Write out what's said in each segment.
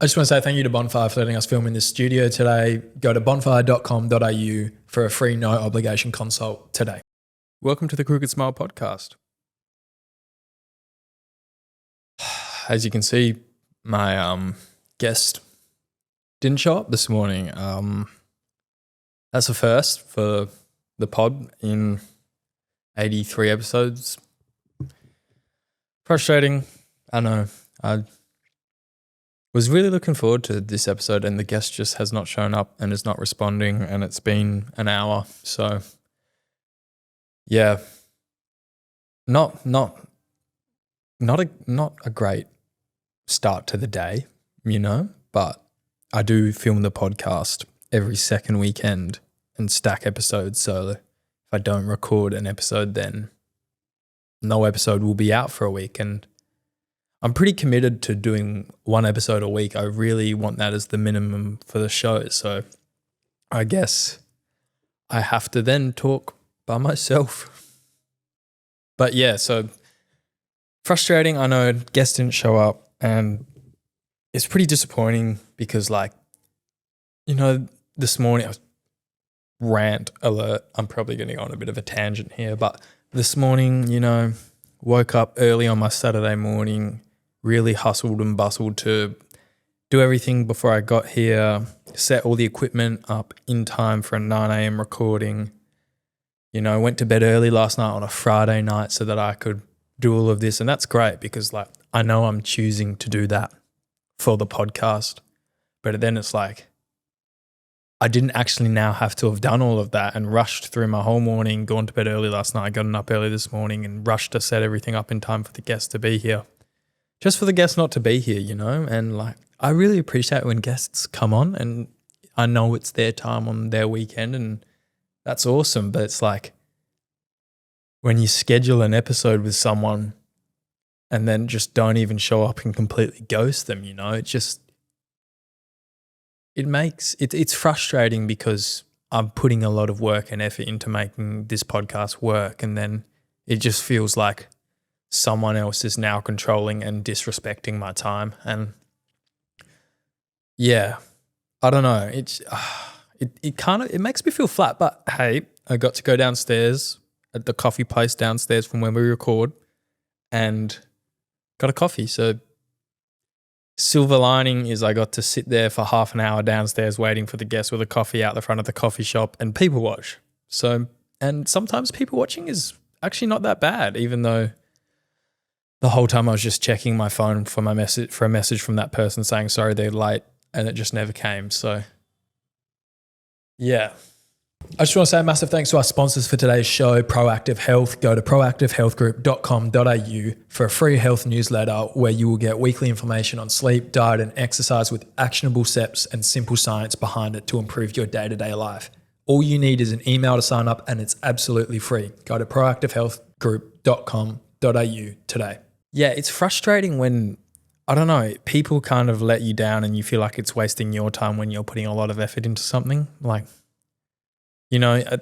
I just want to say thank you to Bonfire for letting us film in this studio today. Go to bonfire.com.au for a free no obligation consult today. Welcome to the Crooked Smile podcast. As you can see, my guest didn't show up this morning. That's a first for the pod in 83 episodes. Frustrating. I know. I was really looking forward to this episode and the guest just has not shown up and is not responding, and it's been an hour. So yeah, not a great start to the day, but I do film the podcast every second weekend and stack episodes. So if I don't record an episode, then no episode will be out for a week. And I'm pretty committed to doing one episode a week. I really want that as the minimum for the show. So I guess I have to then talk by myself. But yeah, so frustrating. I know guest didn't show up and it's pretty disappointing because this morning I was rant alert. I'm probably going to go on a bit of a tangent here, but this morning, woke up early on my Saturday morning, really hustled and bustled to do everything before I got here, set all the equipment up in time for a 9 a.m. recording. Went to bed early last night on a Friday night so that I could do all of this. And that's great because I know I'm choosing to do that for the podcast. But then it's I didn't actually now have to have done all of that and rushed through my whole morning, gone to bed early last night, gotten up early this morning and rushed to set everything up in time for the guest to be here. Just for the guest not to be here, and I really appreciate when guests come on and I know it's their time on their weekend and that's awesome. But it's when you schedule an episode with someone and then just don't even show up and completely ghost them, it's frustrating because I'm putting a lot of work and effort into making this podcast work, and then it just feels like someone else is now controlling and disrespecting my time. And yeah, I don't know. It makes me feel flat, but hey, I got to go downstairs at the coffee place downstairs from where we record and got a coffee. So silver lining is I got to sit there for half an hour downstairs waiting for the guest with a coffee out the front of the coffee shop and people watch. So, and sometimes people watching is actually not that bad, even though the whole time I was just checking my phone for a message from that person saying, sorry, they're late, and it just never came. So yeah. I just want to say a massive thanks to our sponsors for today's show, Proactive Health. Go to proactivehealthgroup.com.au for a free health newsletter where you will get weekly information on sleep, diet, and exercise with actionable steps and simple science behind it to improve your day-to-day life. All you need is an email to sign up and it's absolutely free. Go to proactivehealthgroup.com.au today. Yeah, it's frustrating when, I don't know, people kind of let you down and you feel like it's wasting your time when you're putting a lot of effort into something. At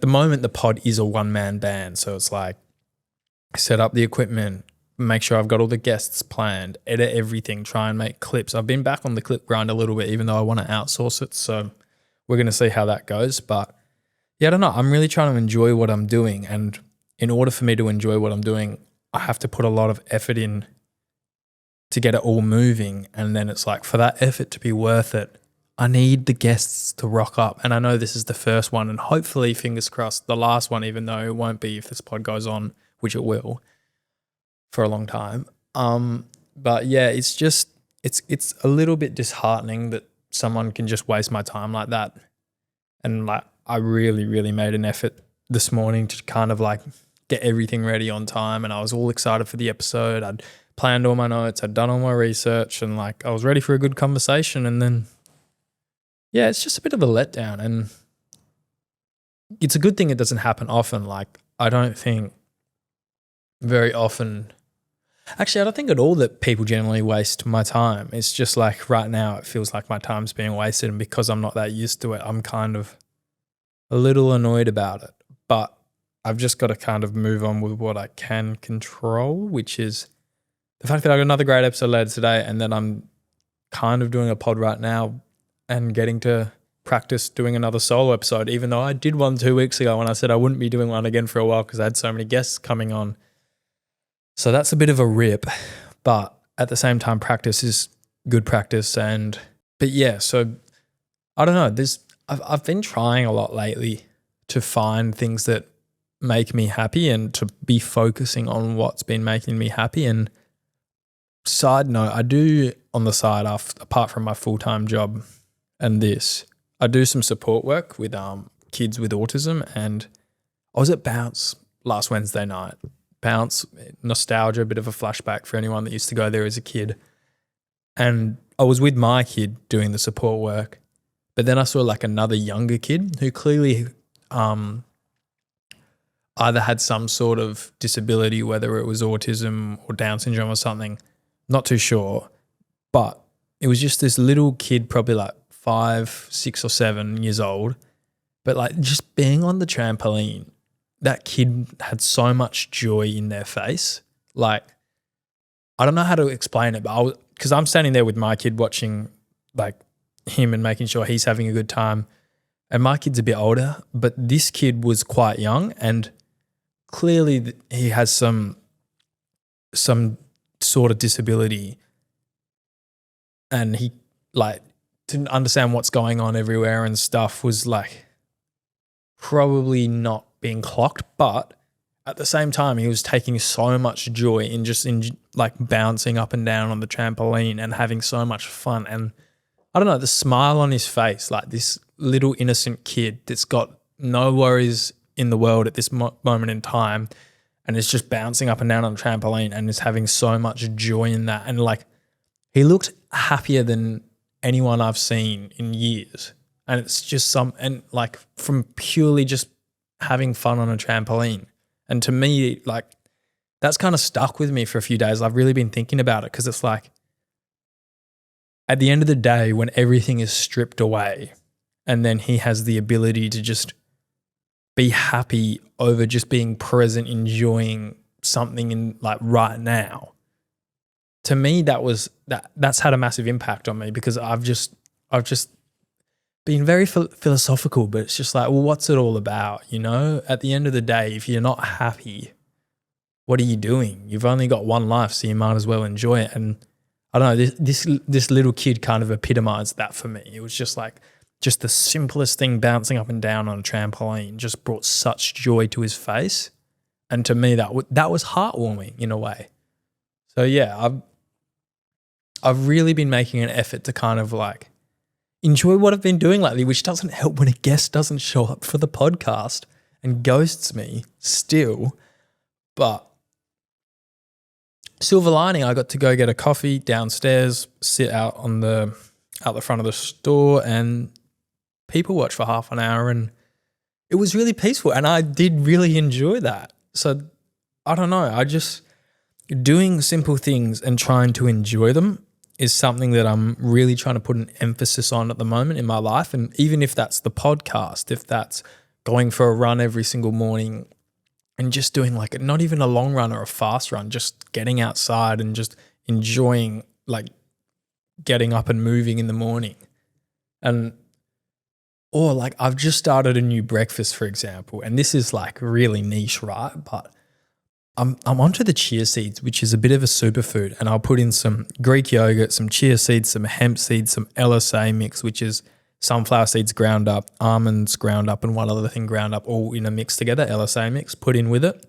the moment, the pod is a one-man band. So it's set up the equipment, make sure I've got all the guests planned, edit everything, try and make clips. I've been back on the clip grind a little bit, even though I want to outsource it. So we're going to see how that goes. But yeah, I don't know. I'm really trying to enjoy what I'm doing. And in order for me to enjoy what I'm doing, I have to put a lot of effort in to get it all moving. And then it's for that effort to be worth it, I need the guests to rock up. And I know this is the first one and hopefully, fingers crossed, the last one, even though it won't be if this pod goes on, which it will for a long time. But yeah, it's a little bit disheartening that someone can just waste my time like that. And I really, really made an effort this morning to kind of get everything ready on time. And I was all excited for the episode. I'd planned all my notes. I'd done all my research and I was ready for a good conversation. And then, yeah, it's just a bit of a letdown, and it's a good thing it doesn't happen often. I don't think very often, actually, I don't think at all that people generally waste my time. It's just right now it feels like my time's being wasted, and because I'm not that used to it, I'm kind of a little annoyed about it. But I've just got to kind of move on with what I can control, which is the fact that I got another great episode later today, and then I'm kind of doing a pod right now and getting to practice doing another solo episode, even though I did one 2 weeks ago when I said I wouldn't be doing one again for a while because I had so many guests coming on. So that's a bit of a rip, but at the same time, practice is good practice. But yeah, so I don't know. I've been trying a lot lately to find things that make me happy and to be focusing on what's been making me happy. And side note, I do on the side, apart from my full-time job and this, I do some support work with kids with autism. And I was at Bounce last Wednesday night. Bounce, nostalgia, a bit of a flashback for anyone that used to go there as a kid. And I was with my kid doing the support work, but then I saw like another younger kid who clearly either had some sort of disability, whether it was autism or Down syndrome or something, not too sure. But it was just this little kid, probably like 5, 6 or 7 years old, but like just being on the trampoline, that kid had so much joy in their face. Like, I don't know how to explain it, but because I'm standing there with my kid watching like him and making sure he's having a good time. And my kid's a bit older, but this kid was quite young and clearly he has some sort of disability, and he like didn't understand what's going on everywhere and stuff, was like probably not being clocked, but at the same time he was taking so much joy in like bouncing up and down on the trampoline and having so much fun. And I don't know, the smile on his face, like this little innocent kid that's got no worries in the world at this moment in time and is just bouncing up and down on the trampoline and is having so much joy in that. And like, he looked happier than anyone I've seen in years. And it's just and like from purely just having fun on a trampoline. And to me, like, that's kind of stuck with me for a few days. I've really been thinking about it because it's like, at the end of the day, when everything is stripped away and then he has the ability to just be happy over just being present, enjoying something in like right now. To me, that's had a massive impact on me because I've just been very philosophical, but it's just like, well, what's it all about? You know, at the end of the day, if you're not happy, what are you doing? You've only got one life, so you might as well enjoy it. And I don't know, this little kid kind of epitomized that for me. It was just like, just the simplest thing, bouncing up and down on a trampoline, just brought such joy to his face. And to me, that was heartwarming in a way. So yeah, I've really been making an effort to kind of like enjoy what I've been doing lately, which doesn't help when a guest doesn't show up for the podcast and ghosts me still. But silver lining, I got to go get a coffee downstairs, sit out the front of the store and people watch for half an hour, and it was really peaceful and I did really enjoy that. So I don't know, I just doing simple things and trying to enjoy them is something that I'm really trying to put an emphasis on at the moment in my life. And even if that's the podcast, if that's going for a run every single morning and just doing like not even a long run or a fast run, just getting outside and just enjoying like getting up and moving in the morning. Or like I've just started a new breakfast, for example, and this is like really niche, right? But I'm onto the chia seeds, which is a bit of a superfood, and I'll put in some Greek yogurt, some chia seeds, some hemp seeds, some LSA mix, which is sunflower seeds ground up, almonds ground up, and one other thing ground up, all in a mix together, LSA mix, put in with it.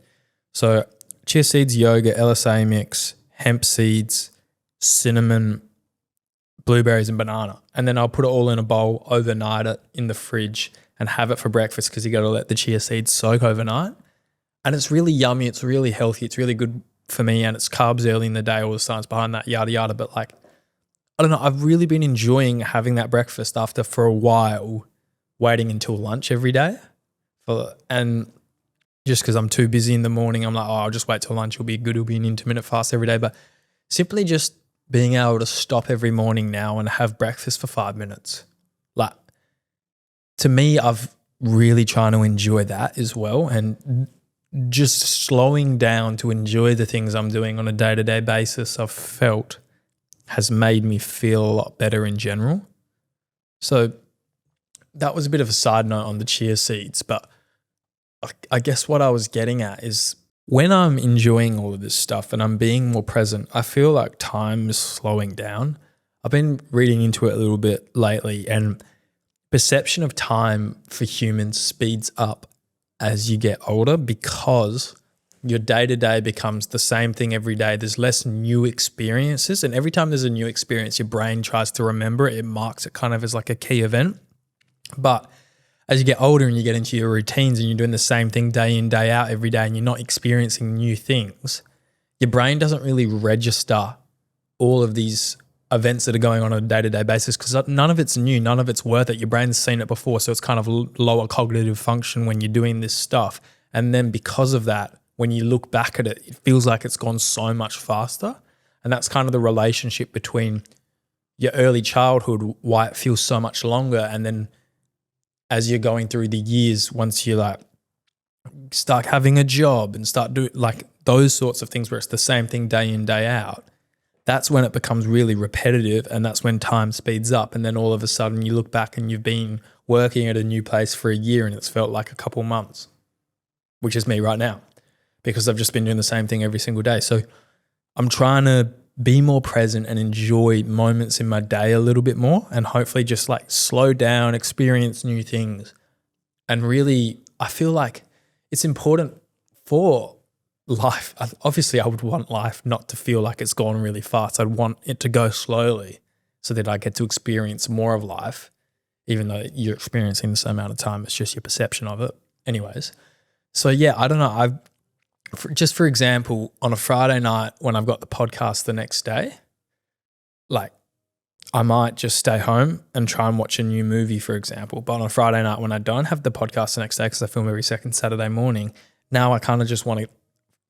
So chia seeds, yogurt, LSA mix, hemp seeds, cinnamon, blueberries and banana. And then I'll put it all in a bowl, overnight it in the fridge and have it for breakfast because you got to let the chia seeds soak overnight. And it's really yummy. It's really healthy. It's really good for me, and it's carbs early in the day, all the science behind that, yada, yada. But like, I don't know, I've really been enjoying having that breakfast after for a while waiting until lunch every day. And just because I'm too busy in the morning, I'm like, oh, I'll just wait till lunch. It'll be good. It'll be an intermittent fast every day. But simply just being able to stop every morning now and have breakfast for 5 minutes. Like, to me, I've really trying to enjoy that as well, and just slowing down to enjoy the things I'm doing on a day-to-day basis, I've felt has made me feel a lot better in general. So that was a bit of a side note on the chia seeds, but I guess what I was getting at is when I'm enjoying all of this stuff and I'm being more present, I feel like time is slowing down. I've been reading into it a little bit lately, and perception of time for humans speeds up as you get older because your day-to-day becomes the same thing every day. There's less new experiences, and every time there's a new experience, your brain tries to remember it. It marks it kind of as like a key event. But as you get older and you get into your routines and you're doing the same thing day in, day out every day, and you're not experiencing new things, your brain doesn't really register all of these events that are going on a day-to-day basis because none of it's new, none of it's worth it. Your brain's seen it before, so it's kind of lower cognitive function when you're doing this stuff. And then because of that, when you look back at it, it feels like it's gone so much faster. And that's kind of the relationship between your early childhood, why it feels so much longer, and then as you're going through the years, once you like start having a job and start doing like those sorts of things where it's the same thing day in, day out, that's when it becomes really repetitive, and that's when time speeds up. And then all of a sudden you look back and you've been working at a new place for a year and it's felt like a couple months, which is me right now because I've just been doing the same thing every single day. So I'm trying to be more present and enjoy moments in my day a little bit more, and hopefully just like slow down, experience new things. And really, I feel like it's important for life. Obviously, I would want life not to feel like it's gone really fast. I'd want it to go slowly so that I get to experience more of life, even though you're experiencing the same amount of time. It's just your perception of it. Anyways, so yeah, I don't know. Just for example, on a Friday night when I've got the podcast the next day, like I might just stay home and try and watch a new movie, for example. But on a Friday night when I don't have the podcast the next day because I film every second Saturday morning, now I kind of just want to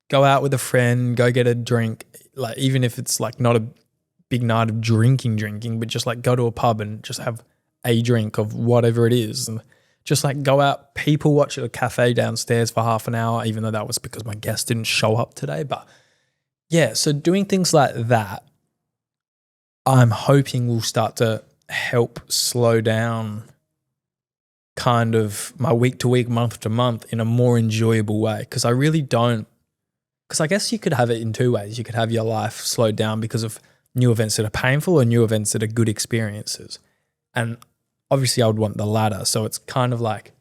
go out with a friend, go get a drink, like even if it's like not a big night of drinking, but just like go to a pub and just have a drink of whatever it is. And just like go out, people watch at a cafe downstairs for half an hour, even though that was because my guest didn't show up today. But yeah, so doing things like that, I'm hoping will start to help slow down kind of my week to week, month to month in a more enjoyable way. Because I really don't, because I guess you could have it in two ways. You could have your life slowed down because of new events that are painful or new events that are good experiences. And obviously I would want the latter. So it's kind of like,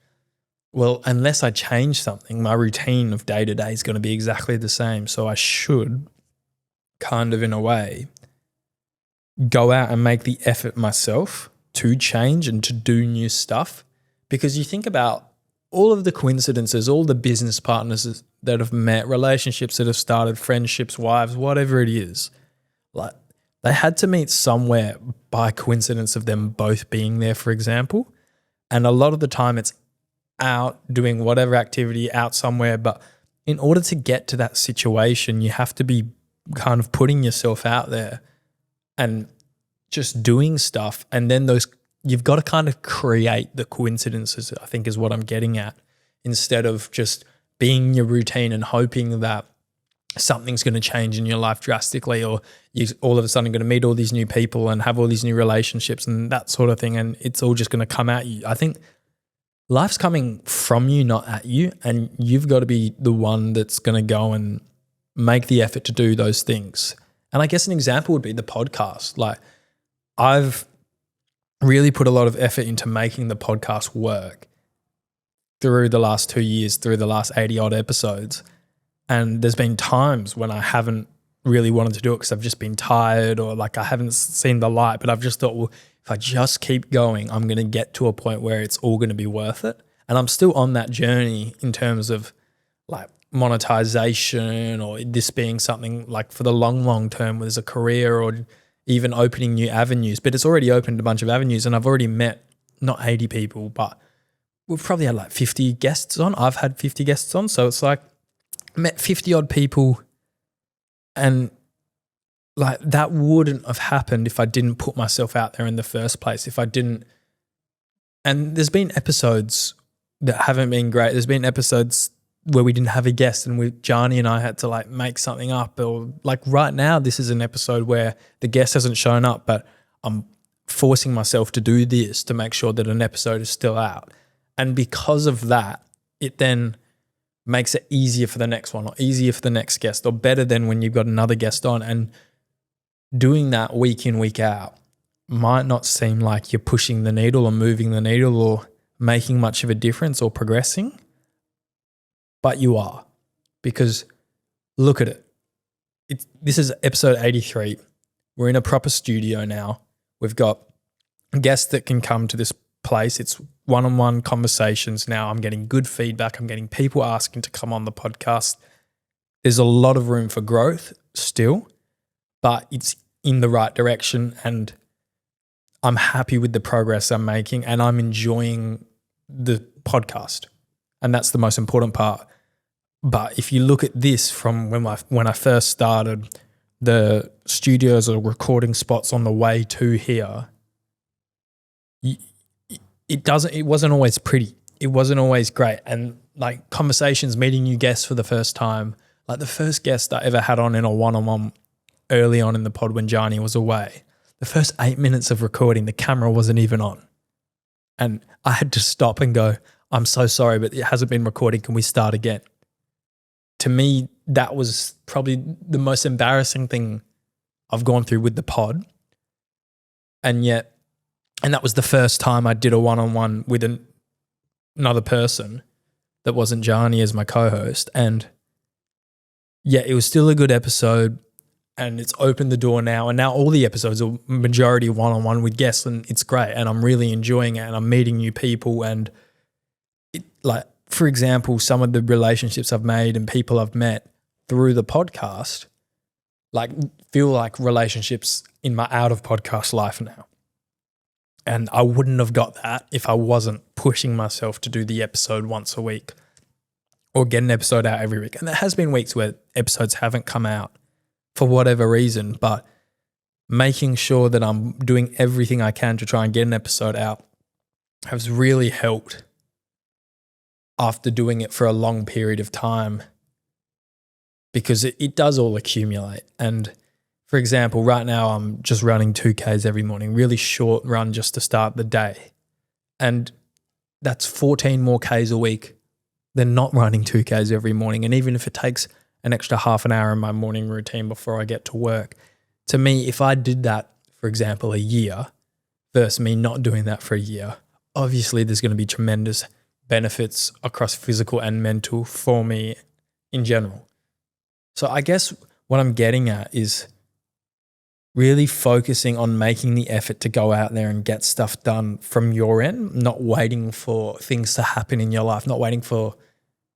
well, unless I change something, my routine of day to day is going to be exactly the same. So I should kind of in a way go out and make the effort myself to change and to do new stuff. Because you think about all of the coincidences, all the business partners that have met, relationships that have started, friendships, wives, whatever it is, like they had to meet somewhere by coincidence of them both being there, for example. And a lot of the time it's out doing whatever activity out somewhere. But in order to get to that situation, you have to be kind of putting yourself out there and just doing stuff. And then you've got to kind of create the coincidences, I think is what I'm getting at, instead of just being in your routine and hoping that something's going to change in your life drastically, or you all of a sudden going to meet all these new people and have all these new relationships and that sort of thing, and it's all just going to come at you. I think life's coming from you, not at you, and you've got to be the one that's going to go and make the effort to do those things. And I guess an example would be the podcast. Like I've really put a lot of effort into making the podcast work through the last 2 years, through the last 80 odd episodes. And there's been times when I haven't really wanted to do it because I've just been tired or like I haven't seen the light, but I've just thought, well, if I just keep going, I'm going to get to a point where it's all going to be worth it. And I'm still on that journey in terms of like monetization or this being something like for the long term, where there's a career or even opening new avenues. But it's already opened a bunch of avenues, and I've already met not 80 people, but we've probably had like 50 guests on. I've had 50 guests on. So it's like, met 50 odd people, and like that wouldn't have happened if I didn't put myself out there in the first place. If I didn't, and there's been episodes that haven't been great. There's been episodes where we didn't have a guest and Johnny and I had to like make something up, or like right now, this is an episode where the guest hasn't shown up, but I'm forcing myself to do this to make sure that an episode is still out. And because of that, it then makes it easier for the next one or easier for the next guest, or better than when you've got another guest on. And doing that week in, week out might not seem like you're pushing the needle or moving the needle or making much of a difference or progressing, but you are, because look at it. This is episode 83. We're in a proper studio now. We've got guests that can come to this place. It's one-on-one conversations now. I'm getting good feedback. I'm getting people asking to come on the podcast. There's a lot of room for growth still, but it's in the right direction, and I'm happy with the progress I'm making, and I'm enjoying the podcast. And that's the most important part. But if you look at this from when I first started, the studios or recording spots on the way to here, it wasn't always pretty. It wasn't always great. And like conversations, meeting new guests for the first time, like the first guest I ever had on in a one-on-one early on in the pod when Johnny was away, the first 8 minutes of recording, the camera wasn't even on. And I had to stop and go, I'm so sorry, but it hasn't been recording. Can we start again? To me, that was probably the most embarrassing thing I've gone through with the pod. And that was the first time I did a one-on-one with another person that wasn't Johnny as my co-host. And yeah, it was still a good episode, and it's opened the door now. And now all the episodes are majority one-on-one with guests, and it's great. And I'm really enjoying it, and I'm meeting new people. And for example, some of the relationships I've made and people I've met through the podcast, feel like relationships in my out of podcast life now. And I wouldn't have got that if I wasn't pushing myself to do the episode once a week or get an episode out every week. And there has been weeks where episodes haven't come out for whatever reason, but making sure that I'm doing everything I can to try and get an episode out has really helped after doing it for a long period of time, because it does all accumulate. And for example, right now I'm just running 2Ks every morning, really short run just to start the day. And that's 14 more Ks a week than not running 2Ks every morning. And even if it takes an extra half an hour in my morning routine before I get to work, to me, if I did that, for example, a year versus me not doing that for a year, obviously there's going to be tremendous benefits across physical and mental for me in general. So I guess what I'm getting at is really focusing on making the effort to go out there and get stuff done from your end, not waiting for things to happen in your life, not waiting for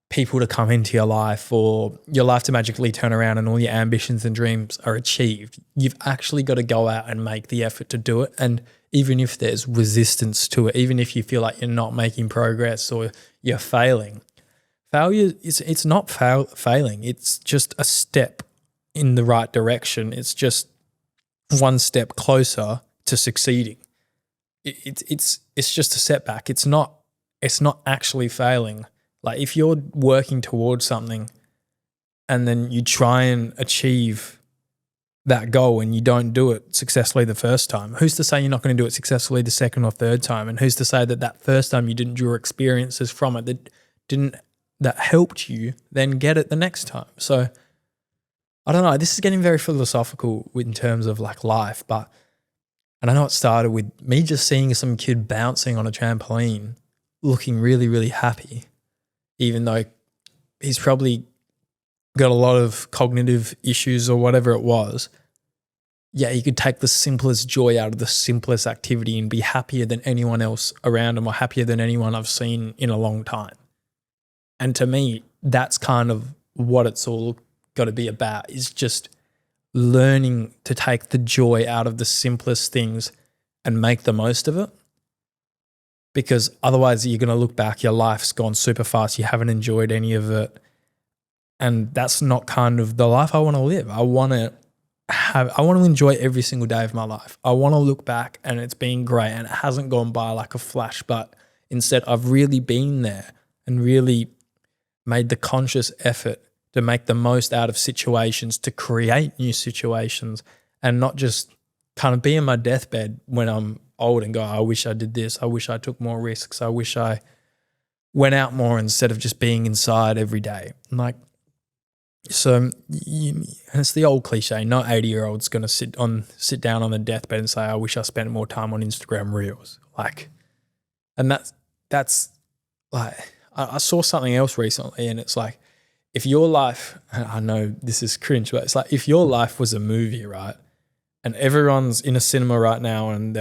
people to come into your life or your life to magically turn around and all your ambitions and dreams are achieved. You've actually got to go out and make the effort to do it. And even if there's resistance to it, even if you feel like you're not making progress or you're failing, failure it's not failing. It's just a step in the right direction. It's just one step closer to succeeding. It's just a setback. It's not actually failing. Like if you're working towards something and then you try and achieve that goal and you don't do it successfully the first time, who's to say you're not going to do it successfully the second or third time? And who's to say that first time you didn't draw experiences from it that helped you then get it the next time? So I don't know, this is getting very philosophical in terms of like life, and I know it started with me just seeing some kid bouncing on a trampoline looking really, really happy, even though he's probably got a lot of cognitive issues or whatever it was. Yeah, he could take the simplest joy out of the simplest activity and be happier than anyone else around him or happier than anyone I've seen in a long time. And to me, that's kind of what it's all got to be about, is just learning to take the joy out of the simplest things and make the most of it. Because otherwise you're going to look back, your life's gone super fast, you haven't enjoyed any of it. And that's not kind of the life I want to live. I want to enjoy every single day of my life. I want to look back and it's been great and it hasn't gone by like a flash, but instead I've really been there and really made the conscious effort to make the most out of situations, to create new situations, and not just kind of be in my deathbed when I'm old and go, I wish I did this. I wish I took more risks. I wish I went out more instead of just being inside every day. Like, so and it's the old cliche, no 80-year-old's going to sit down on the deathbed and say, I wish I spent more time on Instagram Reels. Like, and that's like, I saw something else recently, and it's like, if your life, I know this is cringe, but it's like, if your life was a movie, right? And everyone's in a cinema right now, and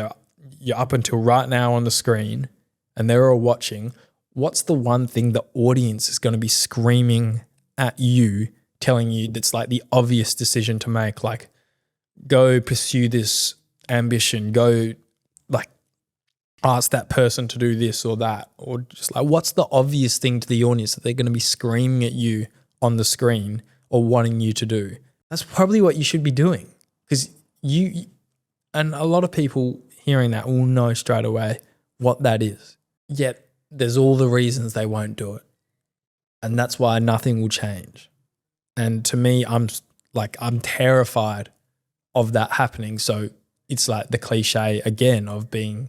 you're up until right now on the screen, and they're all watching, what's the one thing the audience is going to be screaming at you, telling you that's like the obvious decision to make? Like, go pursue this ambition, go like ask that person to do this or that, or just like, what's the obvious thing to the audience that they're going to be screaming at you on the screen or wanting you to do? That's probably what you should be doing, because and a lot of people hearing that will know straight away what that is. Yet there's all the reasons they won't do it. And that's why nothing will change. And to me, I'm terrified of that happening. So it's like the cliche again of being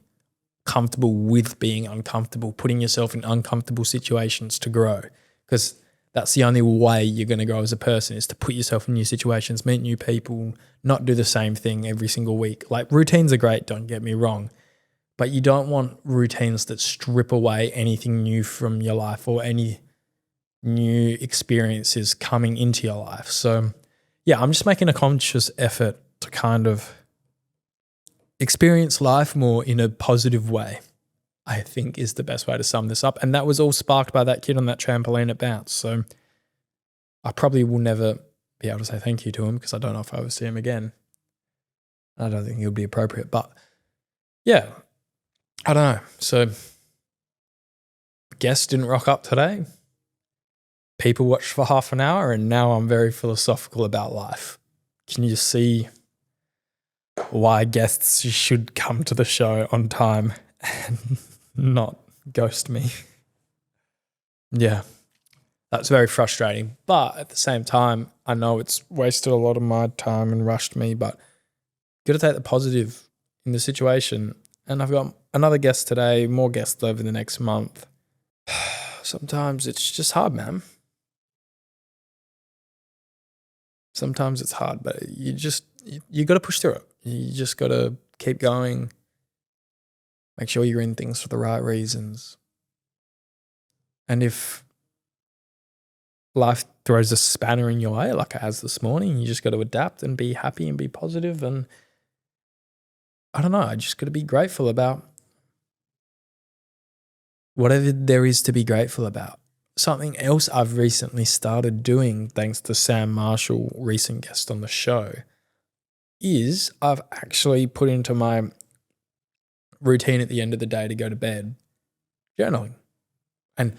comfortable with being uncomfortable, putting yourself in uncomfortable situations to grow, because that's the only way you're going to grow as a person, is to put yourself in new situations, meet new people, not do the same thing every single week. Like, routines are great, don't get me wrong, but you don't want routines that strip away anything new from your life or any new experiences coming into your life. So yeah, I'm just making a conscious effort to kind of experience life more in a positive way, I think is the best way to sum this up. And that was all sparked by that kid on that trampoline at Bounce. So I probably will never be able to say thank you to him, because I don't know if I ever see him again. I don't think it would be appropriate. But yeah, I don't know. So guests didn't rock up today. People watched for half an hour, and now I'm very philosophical about life. Can you see why guests should come to the show on time and not ghost me? Yeah, that's very frustrating. But at the same time, I know it's wasted a lot of my time and rushed me, but got to take the positive in the situation. And I've got another guest today, more guests over the next month. Sometimes it's just hard, man. Sometimes it's hard, but you got to push through it. You just got to keep going. Make sure you're in things for the right reasons. And if life throws a spanner in your way, like it has this morning, you just got to adapt and be happy and be positive. And I don't know, I just got to be grateful about whatever there is to be grateful about. Something else I've recently started doing, thanks to Sam Marshall, recent guest on the show, is I've actually put into my routine at the end of the day to go to bed journaling. And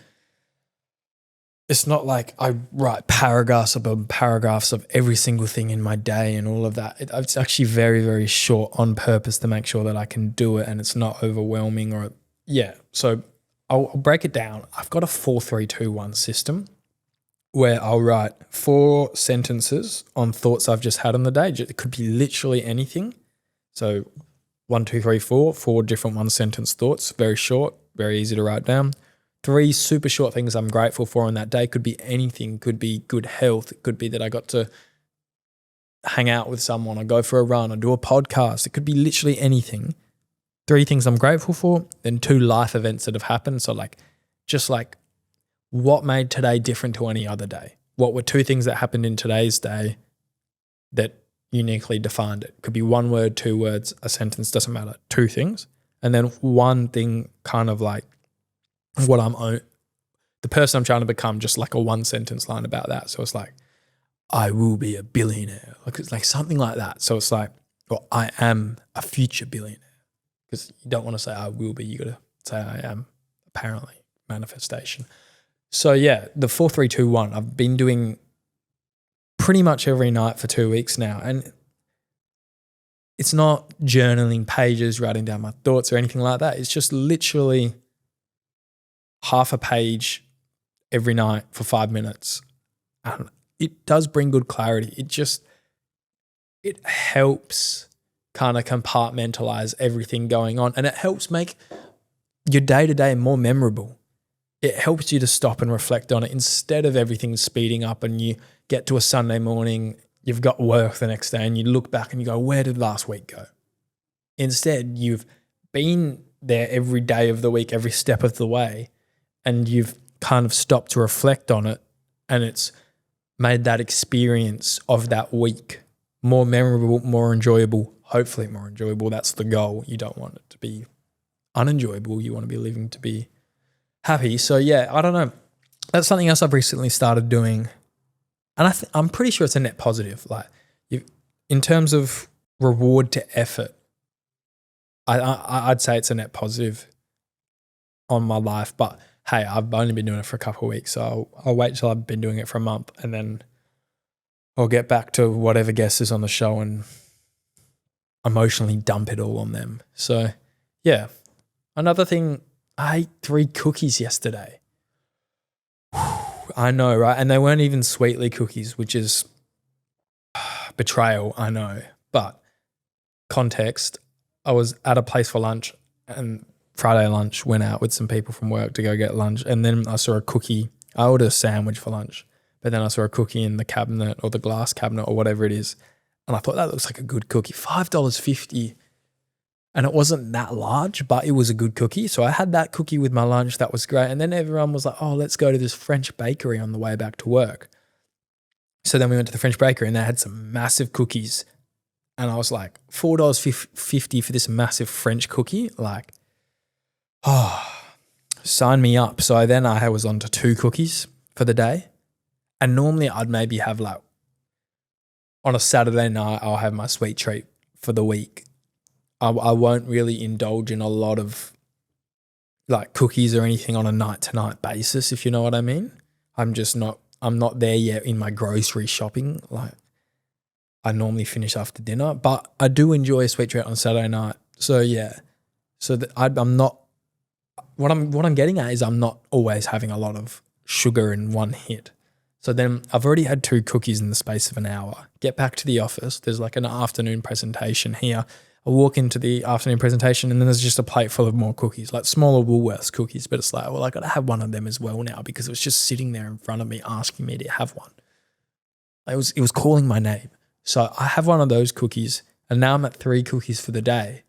it's not like I write paragraphs upon paragraphs of every single thing in my day and all of that. It's actually very, very short on purpose to make sure that I can do it and it's not overwhelming or, yeah. So I'll break it down. I've got a 4-3-2-1 system where I'll write 4 sentences on thoughts I've just had on the day. It could be literally anything. So 1, 2, 3, 4, 4 different one-sentence thoughts, very short, very easy to write down. 3 super short things I'm grateful for on that day. Could be anything. Could be good health. It could be that I got to hang out with someone or go for a run or do a podcast. It could be literally anything. 3 things I'm grateful for, then 2 life events that have happened. So just what made today different to any other day? What were 2 things that happened in today's day that uniquely defined it? Could be 1 word, 2 words, a sentence, doesn't matter. 2 things. And then 1 thing kind of like what the person I'm trying to become, just like a 1-sentence line about that. So it's like, I will be a billionaire. It's like something like that. So it's like, well, I am a future billionaire. Because you don't want to say I will be, you got to say I am, apparently, manifestation. So yeah, the 4-3-2-1, I've been doing pretty much every night for 2 weeks now. And it's not journaling pages, writing down my thoughts or anything like that. It's just literally half a page every night for 5 minutes. And it does bring good clarity. It helps kind of compartmentalize everything going on, and it helps make your day-to-day more memorable. It helps you to stop and reflect on it instead of everything speeding up and you get to a Sunday morning, you've got work the next day and you look back and you go, where did last week go? Instead, you've been there every day of the week, every step of the way, and you've kind of stopped to reflect on it, and it's made that experience of that week more memorable, more enjoyable, hopefully more enjoyable. That's the goal. You don't want it to be unenjoyable. You want to be living to be happy. So yeah, I don't know. That's something else I've recently started doing. And I'm pretty sure it's a net positive. Like in terms of reward to effort, I'd say it's a net positive on my life. But hey, I've only been doing it for a couple of weeks. So I'll wait till I've been doing it for a month, and then I'll get back to whatever guest is on the show and emotionally dump it all on them. So yeah. Another thing, I ate 3 cookies yesterday. I know, right? And they weren't even Sweetly cookies, which is betrayal, I know. But context, I was at a place for lunch, and Friday lunch, went out with some people from work to go get lunch, and then I saw a cookie. I ordered a sandwich for lunch, but then I saw a cookie in the cabinet or the glass cabinet or whatever it is, and I thought that looks like a good cookie. $5.50. And it wasn't that large, but it was a good cookie. So I had that cookie with my lunch. That was great. And then everyone was like, oh, let's go to this French bakery on the way back to work. So then we went to the French bakery and they had some massive cookies. And I was like, $4.50 for this massive French cookie? Like, oh, sign me up. So then I was on to 2 cookies for the day. And normally I'd maybe have like, on a Saturday night, I'll have my sweet treat for the week. I won't really indulge in a lot of like cookies or anything on a night to night basis, if you know what I mean. I'm not there yet in my grocery shopping. Like I normally finish after dinner, but I do enjoy a sweet treat on Saturday night. So yeah, so I'm not, what I'm getting at is I'm not always having a lot of sugar in one hit. So then I've already had 2 cookies in the space of an hour. Get back to the office. There's like an afternoon presentation here. I walk into the afternoon presentation and then there's just a plate full of more cookies, like smaller Woolworths cookies. But it's like, well, I got to have one of them as well now because it was just sitting there in front of me asking me to have one. It was calling my name. So I have one of those cookies and now I'm at 3 cookies for the day.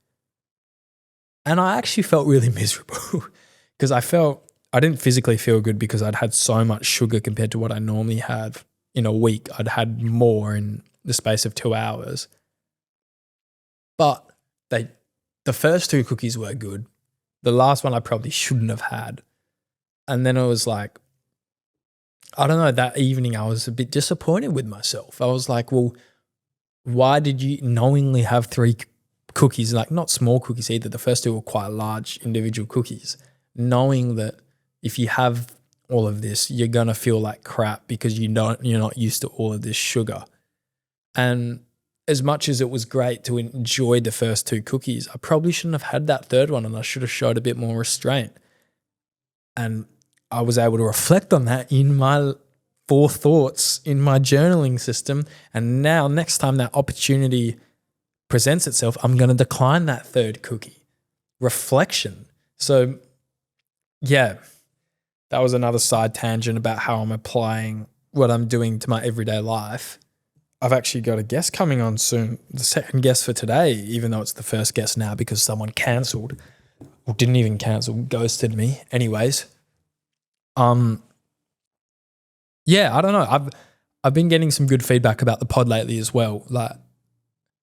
And I actually felt really miserable because I didn't physically feel good because I'd had so much sugar compared to what I normally have in a week. I'd had more in the space of 2 hours. But the first 2 cookies were good. The last one I probably shouldn't have had. And then it was like, I don't know, that evening I was a bit disappointed with myself. I was like, well, why did you knowingly have 3 cookies, like not small cookies either. The first 2 were quite large individual cookies, knowing that if you have all of this, you're going to feel like crap because you're not used to all of this sugar. And as much as it was great to enjoy the first 2 cookies, I probably shouldn't have had that third one and I should have showed a bit more restraint. And I was able to reflect on that in my 4 thoughts in my journaling system. And now next time that opportunity presents itself, I'm going to decline that third cookie. Reflection. So yeah, that was another side tangent about how I'm applying what I'm doing to my everyday life. I've actually got a guest coming on soon, the second guest for today, even though it's the first guest now because someone cancelled or didn't even cancel, ghosted me. Anyways, yeah, I don't know. I've been getting some good feedback about the pod lately as well. Like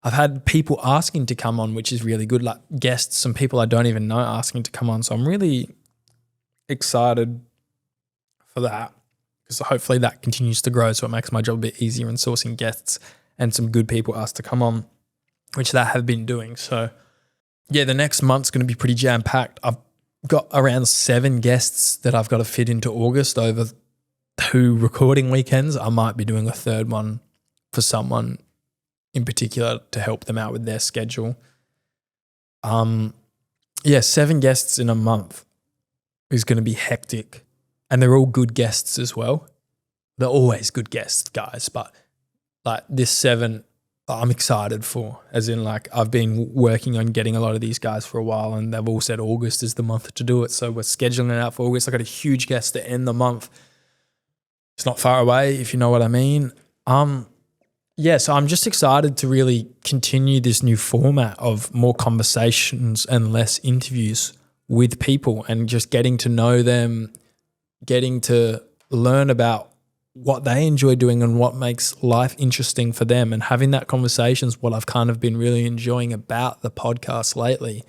I've had people asking to come on, which is really good. Like guests, some people I don't even know asking to come on. So I'm really excited for that. So hopefully that continues to grow so it makes my job a bit easier in sourcing guests and some good people asked to come on, which they have been doing. So yeah, the next month's going to be pretty jam-packed. I've got around 7 guests that I've got to fit into August over 2 recording weekends. I might be doing a third one for someone in particular to help them out with their schedule. Yeah, 7 guests in a month is going to be hectic. and they're all good guests as well. They're always good guests, guys, but like this 7, I'm excited for, as in like I've been working on getting a lot of these guys for a while, and they've all said August is the month to do it. So we're scheduling it out for August. I got a huge guest to end the month. It's not far away, if you know what I mean. So I'm just excited to really continue this new format of more conversations and less interviews with people, and just getting to know them, getting to learn about what they enjoy doing and what makes life interesting for them, and having that conversation is what I've kind of been really enjoying about the podcast lately.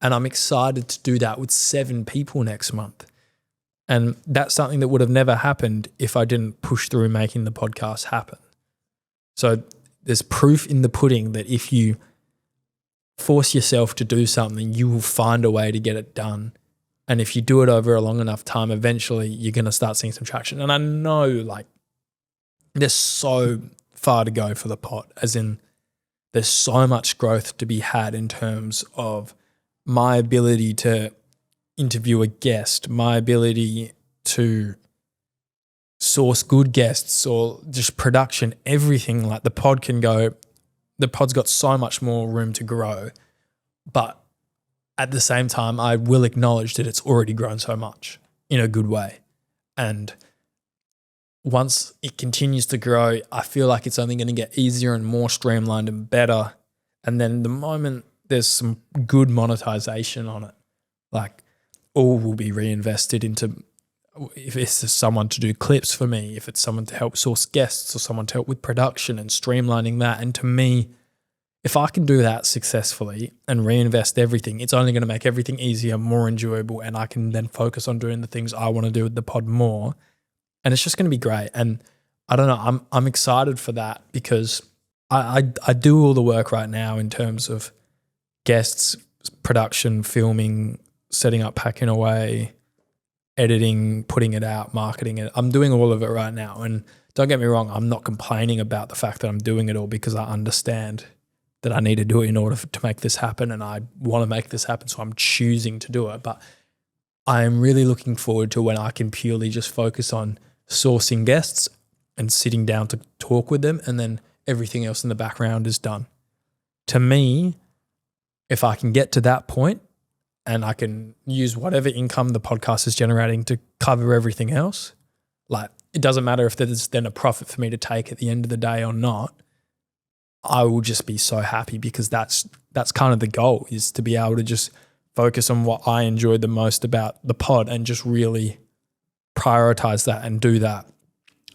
And I'm excited to do that with 7 people next month. And that's something that would have never happened if I didn't push through making the podcast happen. So there's proof in the pudding that if you force yourself to do something, you will find a way to get it done. And if you do it over a long enough time, eventually you're going to start seeing some traction. And I know like there's so far to go for the pod, as in there's so much growth to be had in terms of my ability to interview a guest, my ability to source good guests, or just production, everything. Like the pod's got so much more room to grow. But at the same time, I will acknowledge that it's already grown so much in a good way. And once it continues to grow, I feel like it's only going to get easier and more streamlined and better. And then the moment there's some good monetization on it, like all will be reinvested into, if it's someone to do clips for me, if it's someone to help source guests, or someone to help with production and streamlining that. And to me, if I can do that successfully and reinvest everything, it's only going to make everything easier, more enjoyable, and I can then focus on doing the things I want to do with the pod more. And it's just going to be great. And I don't know, I'm excited for that, because I do all the work right now in terms of guests, production, filming, setting up, packing away, editing, putting it out, marketing it. I'm doing all of it right now. And don't get me wrong, I'm not complaining about the fact that I'm doing it all, because I understand that I need to do it in order to make this happen, and I want to make this happen, so I'm choosing to do it. But I am really looking forward to when I can purely just focus on sourcing guests and sitting down to talk with them, and then everything else in the background is done. To me, if I can get to that point and I can use whatever income the podcast is generating to cover everything else, like it doesn't matter if there's then a profit for me to take at the end of the day or not, I will just be so happy, because that's kind of the goal, is to be able to just focus on what I enjoy the most about the pod and just really prioritize that and do that.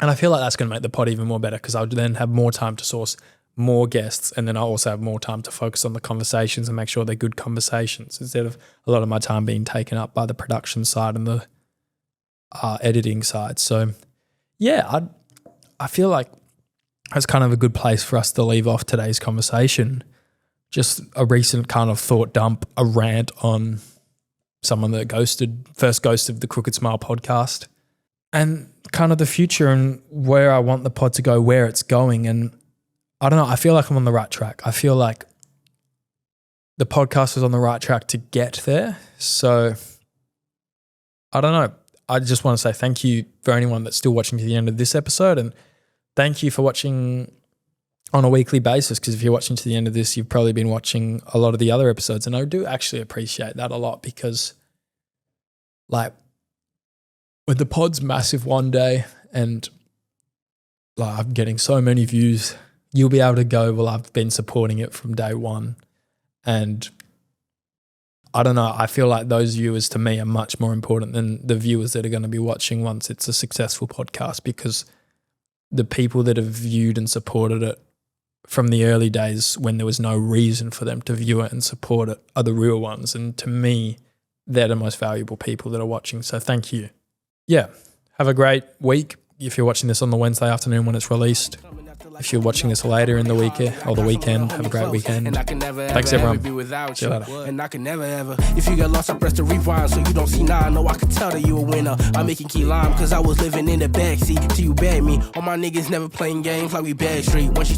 And I feel like that's going to make the pod even more better, because I'll then have more time to source more guests, and then I'll also have more time to focus on the conversations and make sure they're good conversations, instead of a lot of my time being taken up by the production side and the editing side. So yeah, I feel like that's kind of a good place for us to leave off today's conversation. Just a recent kind of thought dump, a rant on someone that first ghosted the Crooked Smile podcast, and kind of the future and where I want the pod to go, where it's going. And I don't know, I feel like I'm on the right track. I feel like the podcast is on the right track to get there. So I don't know. I just want to say thank you for anyone that's still watching to the end of this episode, and thank you for watching on a weekly basis, because if you're watching to the end of this, you've probably been watching a lot of the other episodes, and I do actually appreciate that a lot, because like with the pod's massive one day and like I'm getting so many views, you'll be able to go, well, I've been supporting it from day one. And I don't know, I feel like those viewers to me are much more important than the viewers that are going to be watching once it's a successful podcast, because the people that have viewed and supported it from the early days when there was no reason for them to view it and support it are the real ones. And to me, they're the most valuable people that are watching. So thank you. Yeah, have a great week. If you're watching this on the Wednesday afternoon when it's released, if you're watching this later in the week or the weekend, have a great weekend. Thanks, everyone. See you later. And I can never ever. If you get lost, I press the rewind so you don't see now. I know I can tell that you a winner. I'm making key lime because I was living in the backseat till you bag me. All my niggas never playing games like we bad street. Once you